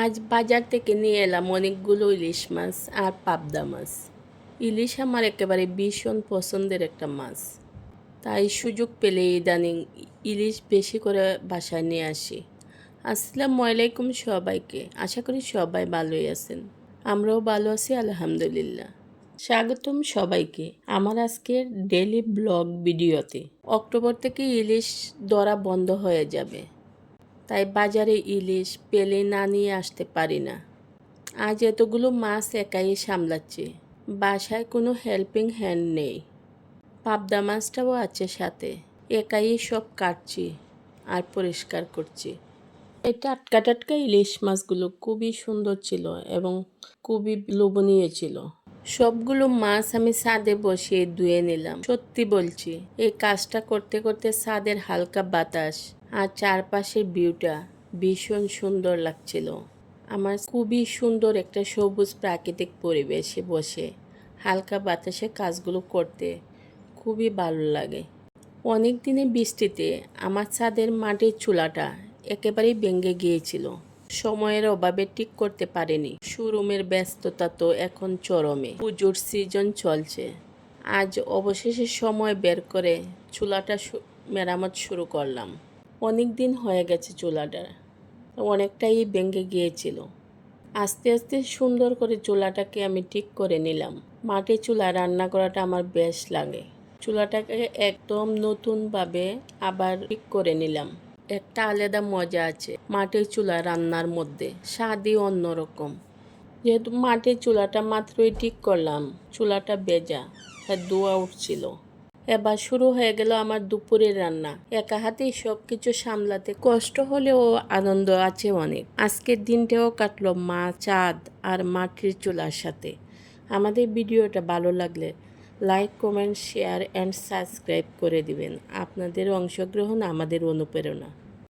আজ বাজার থেকে নিয়ে এলাম অনেকগুলো ইলিশ মাছ আর পাবদা মাছ। ইলিশ আমার একেবারে ভীষণ পছন্দের একটা মাছ, তাই সুযোগ পেলে ইদানিং ইলিশ বেশি করে বাসায় নিয়ে আসি। আসসালামু আলাইকুম সবাইকে, আশা করি সবাই ভালোই আছেন। আমরাও ভালো আছি আলহামদুলিল্লাহ। স্বাগতম সবাইকে আমার আজকের ডেইলি ব্লগ ভিডিওতে। অক্টোবর থেকে ইলিশ ধরা বন্ধ হয়ে যাবে, তাই বাজারে ইলিশ পেলে না নিয়ে আসতে পারি না। আজ এতগুলো মাছ একাই সামলাচ্ছি, বাসায় কোনো হেল্পিং হ্যান্ড নেই। পাবদা মাছটাও আছে সাথে, একাই সব কাটছি আর পরিষ্কার করছি। এই টাটকা টাটকা ইলিশ মাছগুলো খুবই সুন্দর ছিল এবং খুবই লোভনীয় ছিল। সবগুলো মাছ আমি ছাদে বসিয়ে ধুয়ে নিলাম। সত্যি বলছি, এই কাজটা করতে করতে ছাদের হালকা বাতাস আর চারপাশের ভিউটা ভীষণ সুন্দর লাগছিল। আমার খুবই সুন্দর একটা সবুজ প্রাকৃতিক পরিবেশে বসে হালকা বাতাসে কাজগুলো করতে খুবই ভালো লাগে। অনেক দিনের বৃষ্টিতে আমার ছাদের মাটির চুলাটা একেবারেই ভেঙে গিয়েছিল। সময়ের অভাবে ঠিক করতে পারিনি। শোরুমের ব্যস্ততা তো এখন চরমে, পুজোর সিজন চলছে। আজ অবশেষে সময় বের করে চুলাটা মেরামত শুরু করলাম। অনেক দিন হয়ে গেছে চুলাটা, অনেকটাই ভেঙে গিয়েছিল। আস্তে আস্তে সুন্দর করে চুলাটাকে আমি ঠিক করে নিলাম। মাটির চুলায় রান্না করাটা আমার বেশ লাগে। চুলাটাকে একদম নতুনভাবে আবার ঠিক করে নিলাম। একটা আলাদা মজা আছে মাটির চুলা রান্নার মধ্যে, স্বাদই অন্যরকম। যেহেতু মাটির চুলাটা মাত্রই ঠিক করলাম, চুলাটা ভেজা আর ধোঁয়া উঠছিল। এবার শুরু হয়ে গেল আমার দুপুরের রান্না। একা হাতেই সব কিছু সামলাতে কষ্ট হলেও আনন্দ আছে অনেক। আজকের দিনটাও কাটলো মাছ, চাঁদ আর মাটির চুলার সাথে। আমাদের ভিডিওটা ভালো লাগলে like, comment, share and subscribe করে দিবেন। আপনাদের অংশগ্রহণ আমাদের অনুপ্রেরণা।